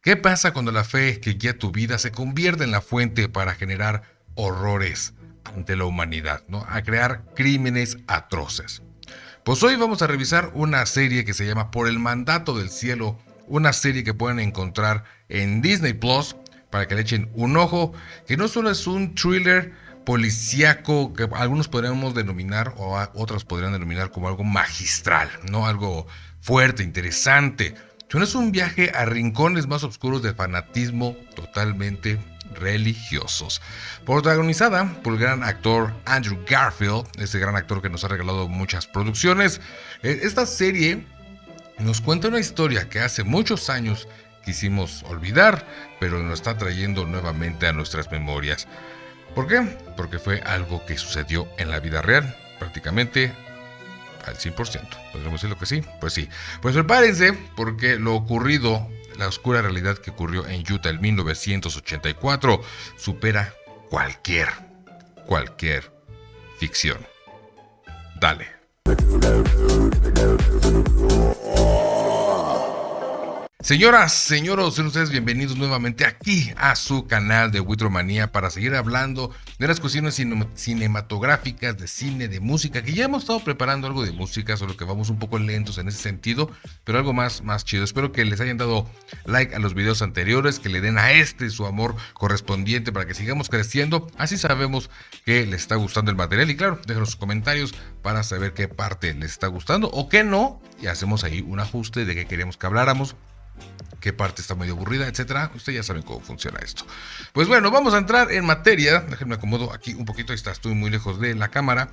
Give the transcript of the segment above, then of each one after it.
¿Qué pasa cuando la fe que guía tu vida se convierte en la fuente para generar horrores ante la humanidad, ¿no? A crear crímenes atroces. Pues hoy vamos a revisar una serie que se llama Por el mandato del cielo, una serie que pueden encontrar en Disney Plus para que le echen un ojo, que no solo es un thriller policíaco que algunos podríamos denominar o otros podrían denominar como algo magistral, ¿no? Algo fuerte, interesante. Sino es un viaje a rincones más oscuros del fanatismo totalmente religiosos. Protagonizada por el gran actor Andrew Garfield, ese gran actor que nos ha regalado muchas producciones. Esta serie nos cuenta una historia que hace muchos años quisimos olvidar, pero nos está trayendo nuevamente a nuestras memorias. ¿Por qué? Porque fue algo que sucedió en la vida real, prácticamente al 100%. ¿Podríamos decirlo que sí? Pues sí. Pues prepárense, porque lo ocurrido, la oscura realidad que ocurrió en Utah en 1984, supera cualquier ficción. Dale. Señoras, señoros, sean ustedes bienvenidos nuevamente aquí a su canal de Witromanía para seguir hablando de las cuestiones cinematográficas, de cine, de música, que ya hemos estado preparando algo de música, solo que vamos un poco lentos en ese sentido, pero algo más chido. Espero que les hayan dado like a los videos anteriores, que le den a este su amor correspondiente para que sigamos creciendo, así sabemos que les está gustando el material y claro, déjenos sus comentarios para saber qué parte les está gustando o qué no, y hacemos ahí un ajuste de qué queríamos que habláramos, qué parte está medio aburrida, etcétera. Ustedes ya saben cómo funciona esto. Pues bueno, vamos a entrar en materia. Déjenme acomodo aquí un poquito. Ahí está, estoy muy lejos de la cámara.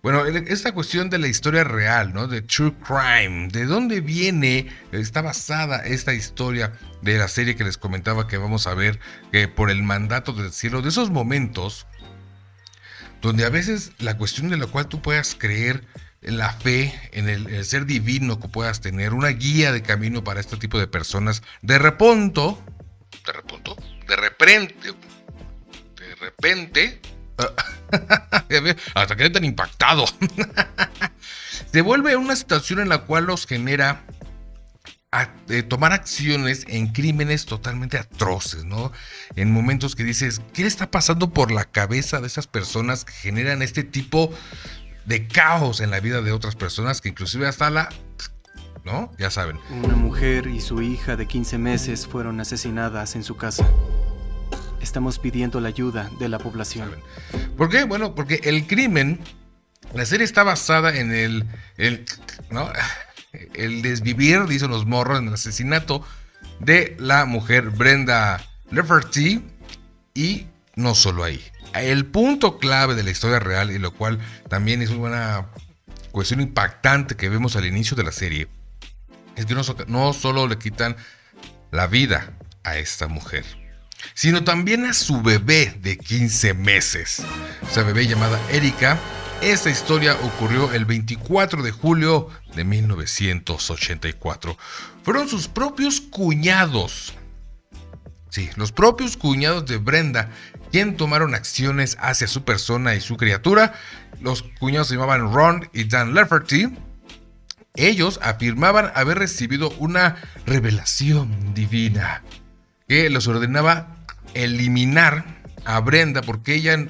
Bueno, esta cuestión de la historia real, ¿no? De True Crime. ¿De dónde viene? Está basada esta historia de la serie que les comentaba que vamos a ver, que por el mandato del cielo, de esos momentos donde a veces la cuestión de la cual tú puedas creer en la fe, en el ser divino que puedas tener, una guía de camino para este tipo de personas, de repente, hasta quedé tan impactado, se vuelve una situación en la cual los genera a tomar acciones en crímenes totalmente atroces, ¿no? En momentos que dices, ¿qué le está pasando por la cabeza de esas personas que generan este tipo de caos en la vida de otras personas, que inclusive hasta ¿no? Ya saben. Una mujer y su hija de 15 meses fueron asesinadas en su casa. Estamos pidiendo la ayuda de la población. ¿Por qué? Bueno, porque el crimen, la serie está basada en ¿no? El desvivir, dicen los morros, en el asesinato de la mujer Brenda Lafferty, y no solo ahí. El punto clave de la historia real, y lo cual también es una cuestión impactante que vemos al inicio de la serie, es que no solo le quitan la vida a esta mujer, sino también a su bebé de 15 meses. Esa bebé llamada Erika. Esta historia ocurrió el 24 de julio de 1984. Fueron sus propios cuñados. Sí, los propios cuñados de Brenda, quien tomaron acciones hacia su persona y su criatura. Los cuñados se llamaban Ron y Dan Lafferty. Ellos afirmaban haber recibido una revelación divina que les ordenaba eliminar a Brenda porque ella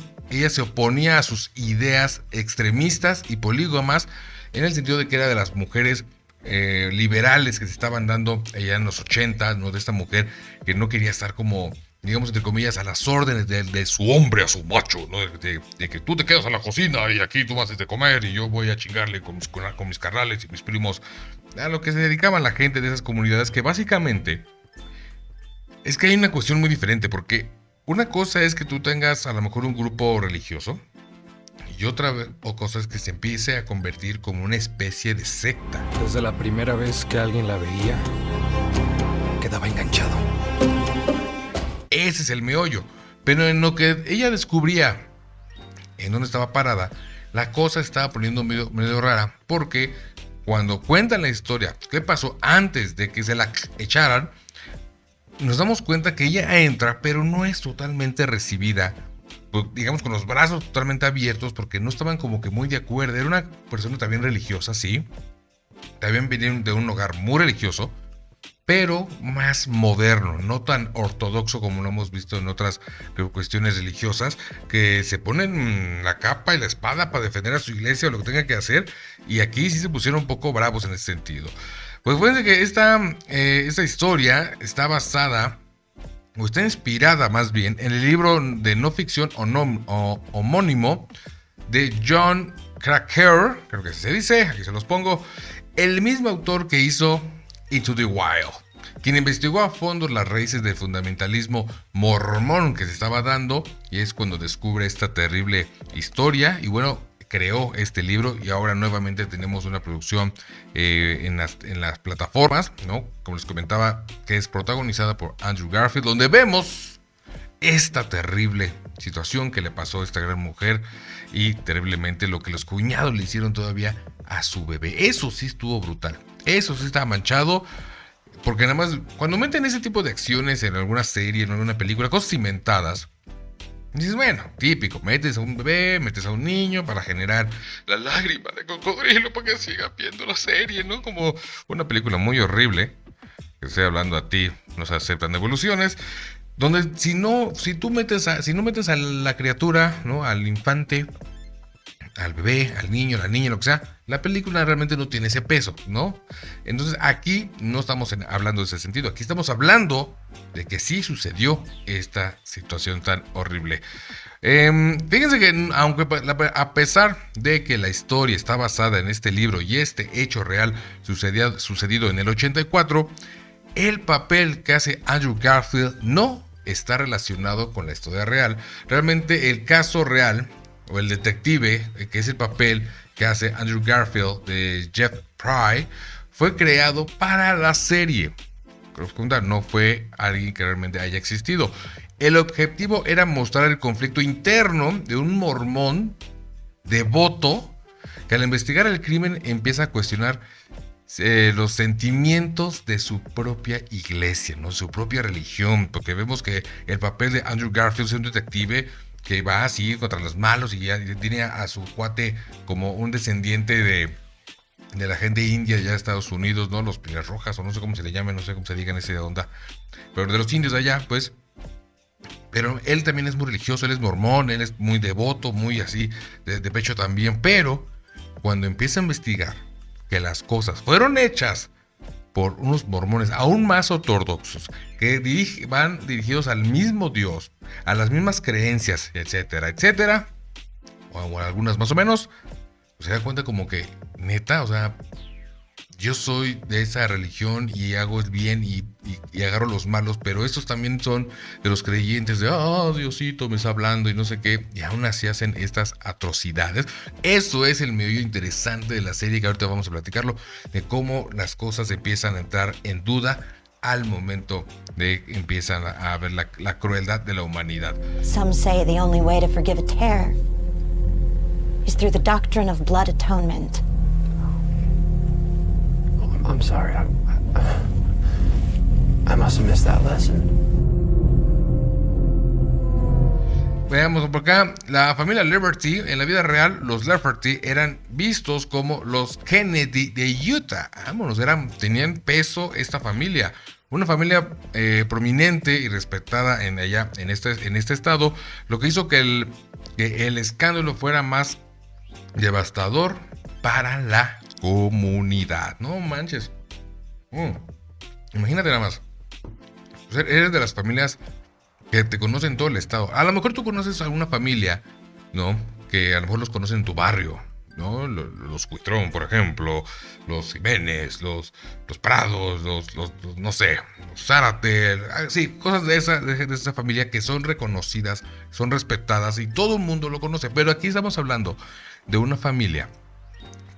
se oponía a sus ideas extremistas y polígamas, en el sentido de que era de las mujeres liberales que se estaban dando allá en los 80, ¿no? De esta mujer que no quería estar como, digamos, entre comillas, a las órdenes de su hombre, a su macho, ¿no? De que tú te quedas a la cocina y aquí tú haces de comer y yo voy a chingarle con mis carnales y mis primos, a lo que se dedicaban la gente de esas comunidades, que básicamente es que hay una cuestión muy diferente, porque una cosa es que tú tengas a lo mejor un grupo religioso y otra cosa es que se empiece a convertir como una especie de secta. Desde la primera vez que alguien la veía, quedaba enganchado. Ese es el meollo. Pero en lo que ella descubría en dónde estaba parada, la cosa estaba poniendo medio rara, porque cuando cuentan la historia, qué pasó antes de que se la echaran, nos damos cuenta que ella entra, pero no es totalmente recibida, pues, digamos, con los brazos totalmente abiertos, porque no estaban como que muy de acuerdo. Era una persona también religiosa, sí. También venían de un hogar muy religioso, pero más moderno, no tan ortodoxo como lo hemos visto en otras cuestiones religiosas, que se ponen la capa y la espada para defender a su iglesia o lo que tenga que hacer, y aquí sí se pusieron un poco bravos en ese sentido. Pues fíjense que esta historia está basada, o está inspirada más bien, en el libro de no ficción homónimo de John Krakauer, creo que se dice, aquí se los pongo, el mismo autor que hizo Into the Wild, quien investigó a fondo las raíces del fundamentalismo mormón que se estaba dando, y es cuando descubre esta terrible historia, y bueno, creó este libro, y ahora nuevamente tenemos una producción en las plataformas, ¿no? Como les comentaba, que es protagonizada por Andrew Garfield, donde vemos esta terrible situación que le pasó a esta gran mujer, y terriblemente lo que los cuñados le hicieron todavía a su bebé. Eso sí estuvo brutal, eso sí estaba manchado, porque nada más cuando meten ese tipo de acciones en alguna serie, en alguna película, cosas inventadas, dices, bueno, típico, metes a un bebé, metes a un niño para generar la lágrima de cocodrilo para que siga viendo la serie, ¿no? Como una película muy horrible, que estoy hablando a ti, no se aceptan devoluciones, donde si no metes a la criatura, ¿no? Al infante, al bebé, al niño, a la niña, lo que sea, la película realmente no tiene ese peso, ¿no? Entonces aquí no estamos hablando de ese sentido, aquí estamos hablando de que sí sucedió esta situación tan horrible. Fíjense que aunque a pesar de que la historia está basada en este libro y este hecho real sucedido en el 84, el papel que hace Andrew Garfield no está relacionado con la historia real. Realmente el caso real, o el detective, que es el papel que hace Andrew Garfield de Jeff Pry, fue creado para la serie. No fue alguien que realmente haya existido. El objetivo era mostrar el conflicto interno de un mormón devoto que al investigar el crimen empieza a cuestionar los sentimientos de su propia iglesia, ¿no? Su propia religión, porque vemos que el papel de Andrew Garfield es un detective que va así contra los malos y ya tiene a su cuate como un descendiente de la gente india ya de Estados Unidos, ¿no? Los Pieles Rojas, o no sé cómo se le llame, no sé cómo se diga en esa onda, pero de los indios de allá, pues. Pero él también es muy religioso, él es mormón, él es muy devoto, muy así, de pecho también, pero cuando empieza a investigar que las cosas fueron hechas por unos mormones aún más ortodoxos, que van dirigidos al mismo Dios, a las mismas creencias, etcétera, etcétera, o algunas más o menos, se da cuenta como que, neta, o sea, yo soy de esa religión y hago el bien y agarro los malos, pero estos también son de los creyentes de, Diosito me está hablando y no sé qué, y aún así hacen estas atrocidades. Eso es el meollo interesante de la serie, que ahorita vamos a platicarlo, de cómo las cosas empiezan a entrar en duda al momento de que empiezan a ver la crueldad de la humanidad. Some say the only way to forgive a tear is through the doctrine of blood atonement. I'm sorry. I must have missed that lesson. Veamos por acá, la familia Liberty, en la vida real, los Lafferty eran vistos como los Kennedy de Utah. Vámonos, tenían peso esta familia. Una familia prominente y respetada en este estado, lo que hizo que el escándalo fuera más devastador para la comunidad. No manches. Imagínate nada más. O sea, eres de las familias que te conocen todo el estado. A lo mejor tú conoces a alguna familia, ¿no? Que a lo mejor los conocen en tu barrio, ¿no? Los Cuitrón, por ejemplo, los Jiménez, los Prados, los no sé, los Zárate, sí, cosas de esa familia que son reconocidas, son respetadas y todo el mundo lo conoce. Pero aquí estamos hablando de una familia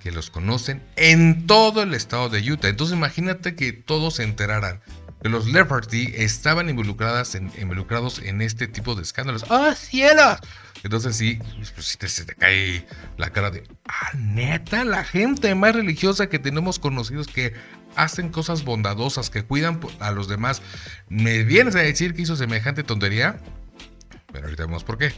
que los conocen en todo el estado de Utah. Entonces imagínate que todos se enteraran que los Lafferty estaban involucrados en este tipo de escándalos. ¡Ah, cielos! Entonces sí, pues se te cae la cara de, neta, la gente más religiosa que tenemos conocidos que hacen cosas bondadosas, que cuidan a los demás, ¿me vienes a decir que hizo semejante tontería? Pero ahorita vemos por qué,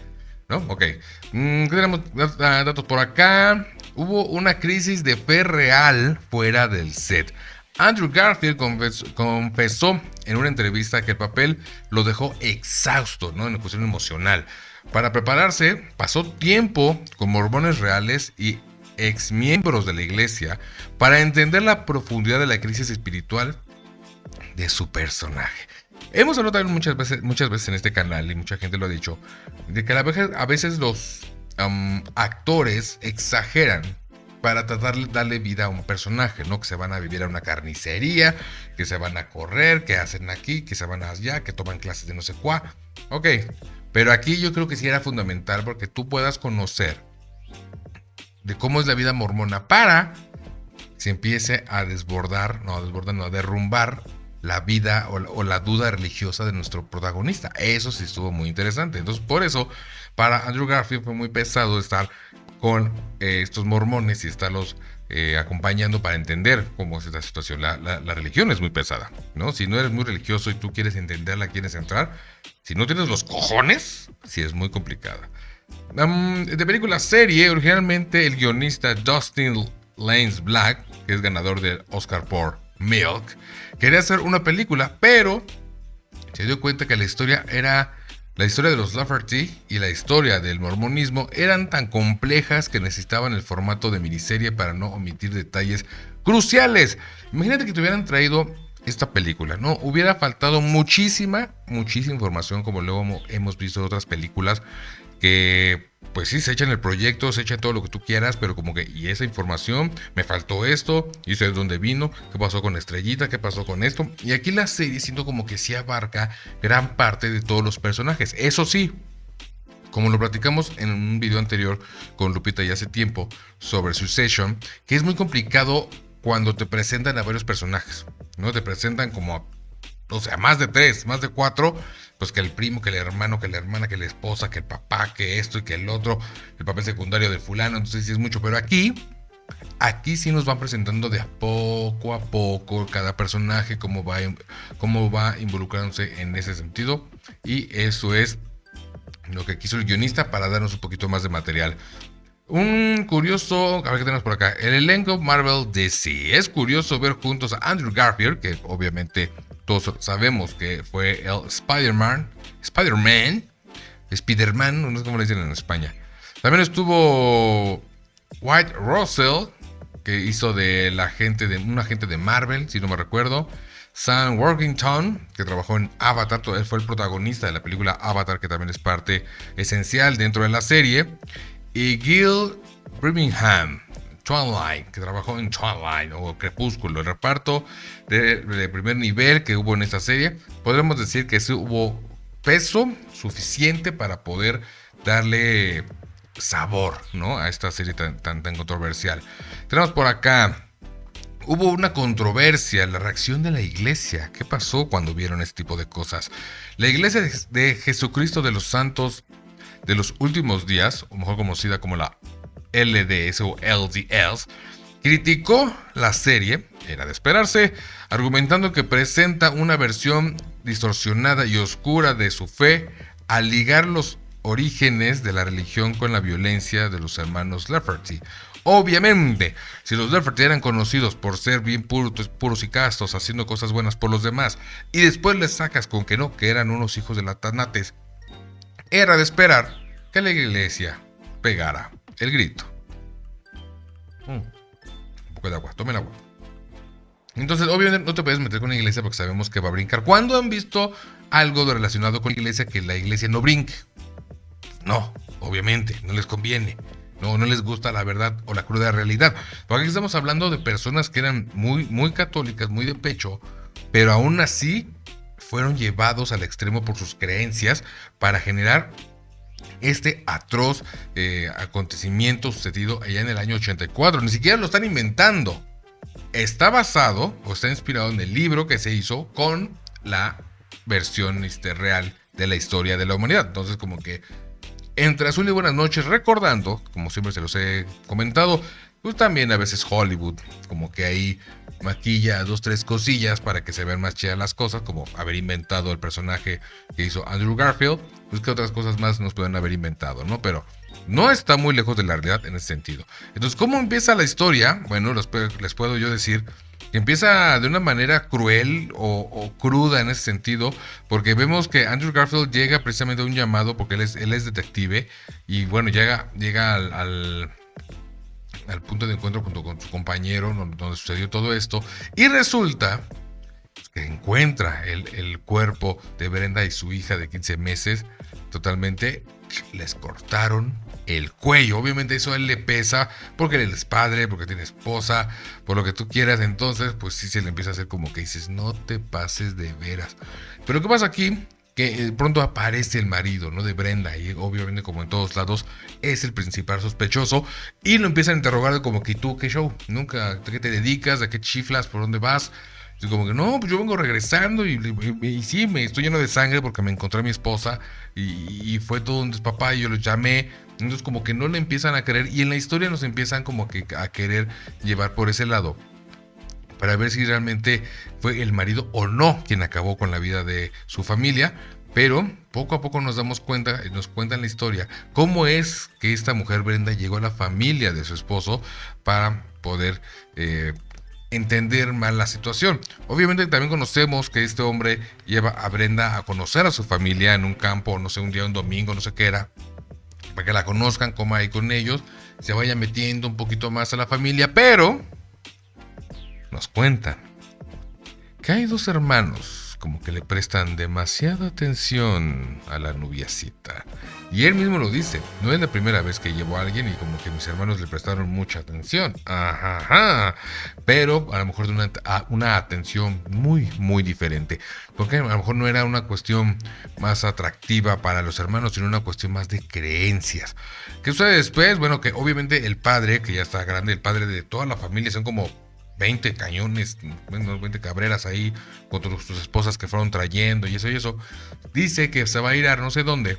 ¿no? Ok, tenemos datos por acá. Hubo una crisis de fe real fuera del set. Andrew Garfield confesó en una entrevista que el papel lo dejó exhausto, ¿no? En la cuestión emocional. Para prepararse, pasó tiempo con mormones reales y exmiembros de la iglesia para entender la profundidad de la crisis espiritual de su personaje. Hemos hablado también muchas veces en este canal, y mucha gente lo ha dicho, de que a veces los actores exageran para tratar de darle vida a un personaje, ¿no? Que se van a vivir a una carnicería, que se van a correr, que hacen aquí, que se van allá, que toman clases de no sé cuá. Ok, pero aquí yo creo que sí era fundamental porque tú puedas conocer de cómo es la vida mormona para que se empiece a derrumbar la vida o la duda religiosa de nuestro protagonista. Eso sí estuvo muy interesante. Entonces, por eso, para Andrew Garfield fue muy pesado estar con estos mormones y estarlos acompañando para entender cómo es esta situación. La religión es muy pesada, ¿no? Si no eres muy religioso y tú quieres entenderla, quieres entrar, si no tienes los cojones, sí es muy complicada. De película serie, originalmente el guionista Dustin Lance Black, que es ganador del Oscar por Milk, quería hacer una película, pero se dio cuenta que la historia de los Lafferty y la historia del mormonismo eran tan complejas que necesitaban el formato de miniserie para no omitir detalles cruciales. Imagínate que te hubieran traído esta película, ¿no? Hubiera faltado muchísima información, como luego hemos visto en otras películas que pues sí, se echan el proyecto, se echa todo lo que tú quieras, pero como que, y esa información, me faltó esto, y sé de dónde vino, qué pasó con Estrellita, qué pasó con esto. Y aquí la serie siento como que sí abarca gran parte de todos los personajes. Eso sí, como lo platicamos en un video anterior con Lupita ya hace tiempo sobre Succession, que es muy complicado cuando te presentan a varios personajes, ¿no? Te presentan como, o sea, más de 3, más de 4, pues que el primo, que el hermano, que la hermana, que la esposa, que el papá, que esto y que el otro, el papel secundario de fulano, entonces sí es mucho, pero aquí sí nos van presentando de a poco cada personaje, cómo va involucrándose en ese sentido, y eso es lo que quiso el guionista para darnos un poquito más de material. Un curioso, a ver qué tenemos por acá, el elenco Marvel DC. Es curioso ver juntos a Andrew Garfield, que obviamente todos sabemos que fue el Spider-Man, no sé cómo le dicen en España. También estuvo White Russell, que hizo de un agente de Marvel, si no me recuerdo. Sam Worthington, que trabajó en Avatar, él fue el protagonista de la película Avatar, que también es parte esencial dentro de la serie. Y Gil Birmingham, Twilight, que trabajó en Twilight o Crepúsculo. El reparto de primer nivel que hubo en esta serie, podremos decir que sí hubo peso suficiente para poder darle sabor, ¿no?, a esta serie tan controversial. Tenemos por acá, hubo una controversia, la reacción de la iglesia. ¿Qué pasó cuando vieron este tipo de cosas? La iglesia de Jesucristo de los Santos de los Últimos Días, o mejor conocida como la LDS o LDS, criticó la serie, era de esperarse, argumentando que presenta una versión distorsionada y oscura de su fe al ligar los orígenes de la religión con la violencia de los hermanos Lafferty. Obviamente, si los Lafferty eran conocidos por ser bien puros y castos, haciendo cosas buenas por los demás, y después les sacas con que no, que eran unos hijos de la tanates, era de esperar que la iglesia pegara el grito. Un poco de agua, tomen agua. Entonces, obviamente no te puedes meter con la iglesia porque sabemos que va a brincar. ¿Cuándo han visto algo relacionado con la iglesia que la iglesia no brinque? No, obviamente, no les conviene. No les gusta la verdad o la cruda realidad. Porque aquí estamos hablando de personas que eran muy católicas, muy de pecho, pero aún así fueron llevados al extremo por sus creencias para generar este atroz acontecimiento sucedido allá en el año 84. Ni siquiera lo están inventando. Está basado o está inspirado en el libro que se hizo con la versión real de la historia de la humanidad. Entonces, como que entre azul y buenas noches, recordando, como siempre se los he comentado, pues también a veces Hollywood como que ahí maquilla 2-3 cosillas para que se vean más chidas las cosas, como haber inventado el personaje que hizo Andrew Garfield. Pues que otras cosas más nos pueden haber inventado, ¿no? Pero no está muy lejos de la realidad en ese sentido. Entonces, ¿cómo empieza la historia? Bueno, les puedo yo decir que empieza de una manera cruel o cruda en ese sentido, porque vemos que Andrew Garfield llega precisamente a un llamado, porque él es detective, y bueno, llega al punto de encuentro junto con su compañero, donde sucedió todo esto, y resulta que encuentra el cuerpo de Brenda y su hija de 15 meses, totalmente, les cortaron el cuello. Obviamente eso a él le pesa, porque él es padre, porque tiene esposa, por lo que tú quieras. Entonces, pues sí se le empieza a hacer como que dices, no te pases de veras. Pero ¿qué pasa aquí? Que pronto aparece el marido, ¿no? De Brenda, y obviamente, como en todos lados, es el principal sospechoso, y lo empiezan a interrogar como que tú, ¿qué show? ¿Nunca? ¿Qué te dedicas? ¿A qué chiflas? ¿Por dónde vas? Y como que no, pues yo vengo regresando y sí, me estoy lleno de sangre porque me encontré a mi esposa y fue todo un despapá y yo los llamé. Entonces como que no le empiezan a querer, y en la historia nos empiezan como que a querer llevar por ese lado, para ver si realmente fue el marido o no quien acabó con la vida de su familia. Pero poco a poco nos damos cuenta, nos cuentan la historia, cómo es que esta mujer Brenda llegó a la familia de su esposo para poder entender más la situación. Obviamente también conocemos que este hombre lleva a Brenda a conocer a su familia en un campo, no sé, un día, un domingo, no sé qué era, para que la conozcan, coma ahí con ellos, se vaya metiendo un poquito más a la familia, pero nos cuentan que hay dos hermanos como que le prestan demasiada atención a la noviecita. Y él mismo lo dice, no es la primera vez que llevo a alguien y como que mis hermanos le prestaron mucha atención. Ajá. Pero a lo mejor de una atención muy, muy diferente. Porque a lo mejor no era una cuestión más atractiva para los hermanos, sino una cuestión más de creencias. ¿Qué sucede después? Bueno, que obviamente el padre, que ya está grande, el padre de toda la familia, son como 20 cañones, 20 cabreras ahí con sus esposas que fueron trayendo y eso, dice que se va a ir a no sé dónde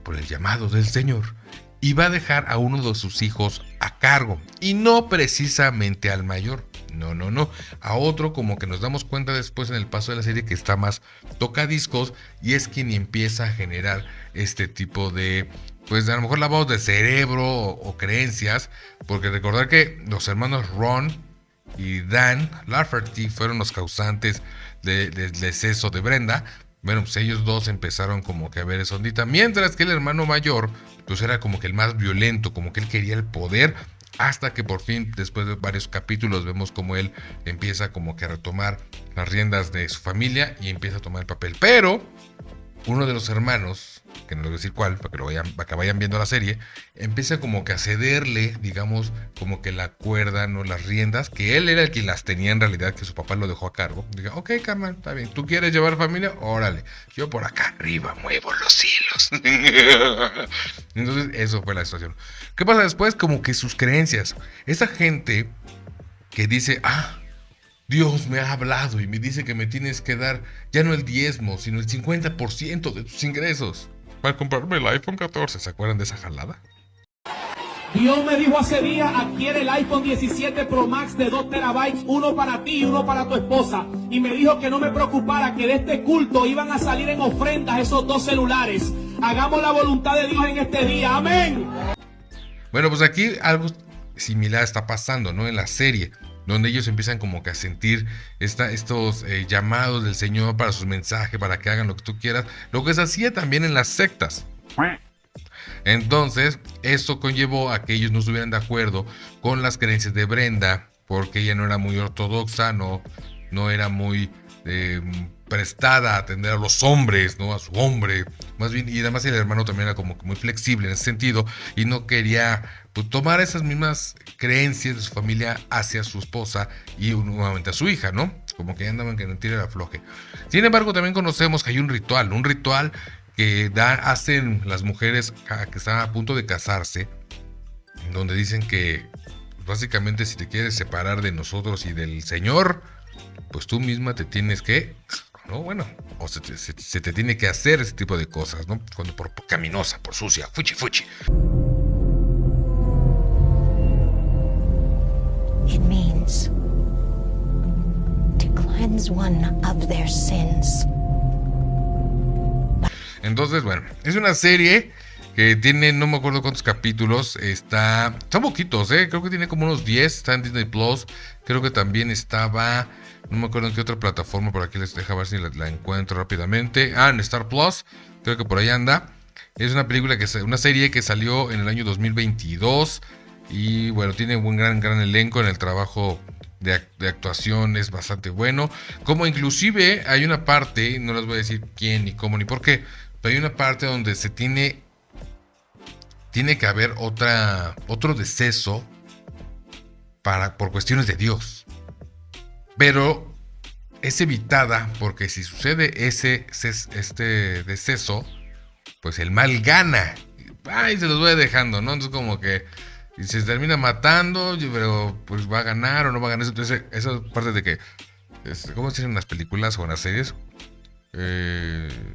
por el llamado del Señor y va a dejar a uno de sus hijos a cargo, y no precisamente al mayor, no, a otro, como que nos damos cuenta después en el paso de la serie, que está más tocadiscos y es quien empieza a generar este tipo de, pues a lo mejor lavados de cerebro o creencias, porque recordar que los hermanos Ron y Dan Lafferty fueron los causantes del deceso de Brenda. Bueno, pues ellos dos empezaron como que a ver esa ondita, mientras que el hermano mayor pues era como que el más violento, como que él quería el poder, hasta que por fin, después de varios capítulos, vemos como él empieza como que a retomar las riendas de su familia y empieza a tomar el papel. Pero uno de los hermanos, que no les voy a decir cuál, para que vayan viendo la serie, empieza como que a cederle, digamos, como que la cuerda, no las riendas, que él era el que las tenía en realidad, que su papá lo dejó a cargo. Diga, ok, carnal, está bien, ¿tú quieres llevar familia? Órale, yo por acá arriba muevo los hilos. Entonces, eso fue la situación. ¿Qué pasa después? Como que sus creencias. Esa gente que dice, Dios me ha hablado y me dice que me tienes que dar ya no el diezmo, sino el 50% de tus ingresos para comprarme el iPhone 14. ¿Se acuerdan de esa jalada? Dios me dijo hace días, adquiere el iPhone 17 Pro Max de 2 terabytes, uno para ti y uno para tu esposa. Y me dijo que no me preocupara, que de este culto iban a salir en ofrendas esos dos celulares. Hagamos la voluntad de Dios en este día. ¡Amén! Bueno, pues aquí algo similar está pasando, ¿no? En la serie, donde ellos empiezan como que a sentir estos llamados del Señor para sus mensajes, para que hagan lo que tú quieras, lo que se hacía también en las sectas. Entonces, esto conllevó a que ellos no estuvieran de acuerdo con las creencias de Brenda, porque ella no era muy ortodoxa, no era muy prestada a atender a los hombres, ¿no? A su hombre, más bien, y además el hermano también era como que muy flexible en ese sentido, y no quería pues tomar esas mismas creencias de su familia hacia su esposa y nuevamente a su hija, ¿no? Como que andaban que no tire la floje. Sin embargo, también conocemos que hay un ritual que hacen las mujeres que están a punto de casarse, donde dicen que básicamente si te quieres separar de nosotros y del Señor, pues tú misma te tienes que, ¿no? Bueno, o se te tiene que hacer ese tipo de cosas, ¿no? Cuando por caminosa, por sucia, fuchi. It means to cleanse one of their sins. Entonces, bueno, es una serie que tiene, no me acuerdo cuántos capítulos, están poquitos, creo que tiene como unos 10, está en Disney Plus, creo que también estaba, no me acuerdo en qué otra plataforma, por aquí les dejo ver si la encuentro rápidamente, en Star Plus, creo que por ahí anda. Es una serie que salió en el año 2022 y bueno, tiene un gran elenco. En el trabajo de actuación es bastante bueno, como inclusive hay una parte, no les voy a decir quién ni cómo ni por qué, pero hay una parte donde se tiene que haber otro deceso por cuestiones de Dios, pero es evitada porque si sucede este deceso, pues el mal gana. Ay, se los voy dejando, ¿no? Entonces como que se termina matando, pero pues va a ganar o no va a ganar. Entonces esa parte de que, ¿cómo se dicen en las películas o en las series?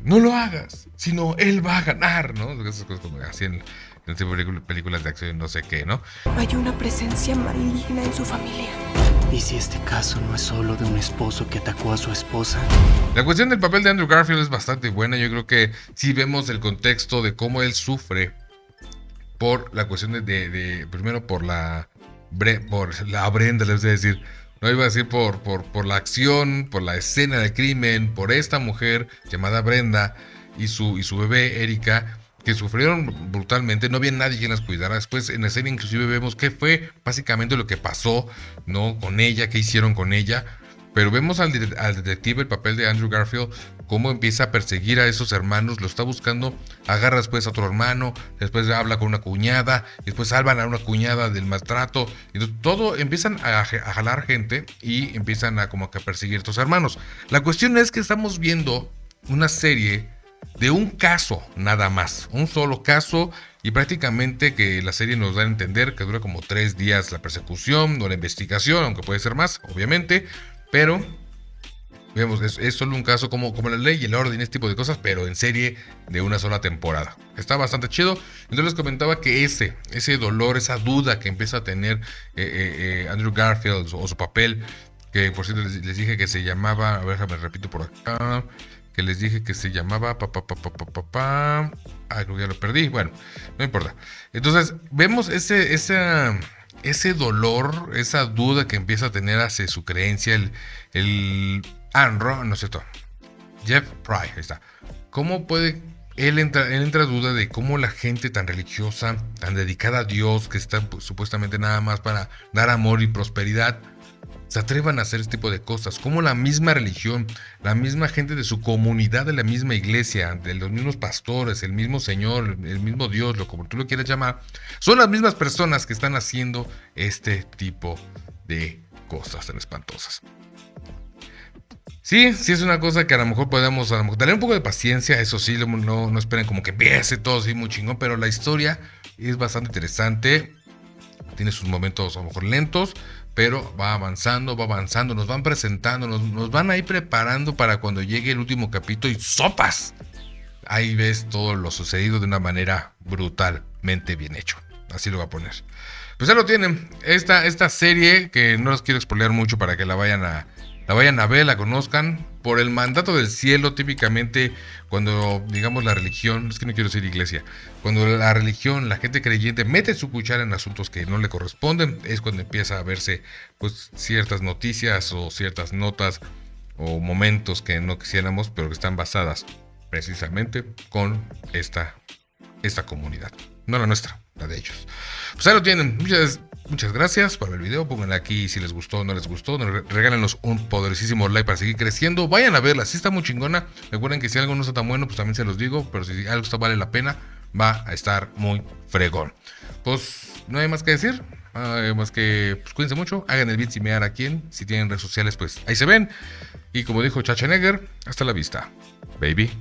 No lo hagas, sino él va a ganar, ¿no? Esas cosas como así en películas de acción, no sé qué, ¿no? Hay una presencia maligna en su familia. ¿Y si este caso no es solo de un esposo que atacó a su esposa? La cuestión del papel de Andrew Garfield es bastante buena. Yo creo que si vemos el contexto de cómo él sufre por la cuestión de primero por la Brenda, les voy a decir. No iba a decir por la acción, por la escena del crimen, por esta mujer llamada Brenda y su bebé Erika, que sufrieron brutalmente, no había nadie quien las cuidara. Después en la serie inclusive vemos qué fue básicamente lo que pasó, ¿no? Con ella, qué hicieron con ella. Pero vemos al detective, el papel de Andrew Garfield, cómo empieza a perseguir a esos hermanos, lo está buscando, agarra después a otro hermano, después habla con una cuñada, después salvan a una cuñada del maltrato, y entonces todo empiezan a jalar gente y empiezan a como que a perseguir a estos hermanos. La cuestión es que estamos viendo una serie de un caso nada más, un solo caso, y prácticamente que la serie nos da a entender que dura como 3 días la persecución o la investigación, aunque puede ser más, obviamente, pero vemos, es solo un caso como la ley y el orden, este tipo de cosas, pero en serie de una sola temporada. Está bastante chido. Entonces les comentaba que ese dolor, esa duda que empieza a tener Andrew Garfield o su papel, que por cierto les dije que se llamaba, a ver, déjame repito por acá, que les dije que se llamaba creo que ya lo perdí, bueno, no importa. Entonces vemos ese dolor, esa duda que empieza a tener hacia su creencia, no es cierto, Jeff Pry, ahí está. ¿Cómo puede él entra a duda de cómo la gente tan religiosa, tan dedicada a Dios, que está pues, supuestamente nada más para dar amor y prosperidad, se atrevan a hacer este tipo de cosas? Cómo la misma religión, la misma gente de su comunidad, de la misma iglesia, de los mismos pastores, el mismo Señor, el mismo Dios, como tú lo quieras llamar, son las mismas personas que están haciendo este tipo de cosas tan espantosas. Sí, es una cosa que a lo mejor podemos darle un poco de paciencia, eso sí, no esperen como que empiece todo así muy chingón, pero la historia es bastante interesante, tiene sus momentos a lo mejor lentos, pero va avanzando, nos van presentando, nos van a ir preparando para cuando llegue el último capítulo y ¡sopas! Ahí ves todo lo sucedido de una manera brutalmente bien hecho, así lo voy a poner. Pues ya lo tienen, esta serie que no les quiero spoilear mucho para que la vayan a ver, la conozcan. Por el mandato del cielo, típicamente cuando digamos la religión, es que no quiero decir iglesia, cuando la religión, la gente creyente mete su cuchara en asuntos que no le corresponden, es cuando empieza a verse pues ciertas noticias o ciertas notas o momentos que no quisiéramos, pero que están basadas precisamente con esta comunidad, no la nuestra, la de ellos. Pues ahí lo tienen. Muchas gracias por ver el video. Pónganle aquí si les gustó o no les gustó. Regálenos un poderosísimo like para seguir creciendo. Vayan a verla, sí está muy chingona. Recuerden que si algo no está tan bueno, pues también se los digo. Pero si algo vale la pena, va a estar muy fregón. Pues no hay más que decir. Más que pues, cuídense mucho. Hagan el bien si me dan a quien. Si tienen redes sociales, pues ahí se ven. Y como dijo Schwarzenegger, hasta la vista, baby.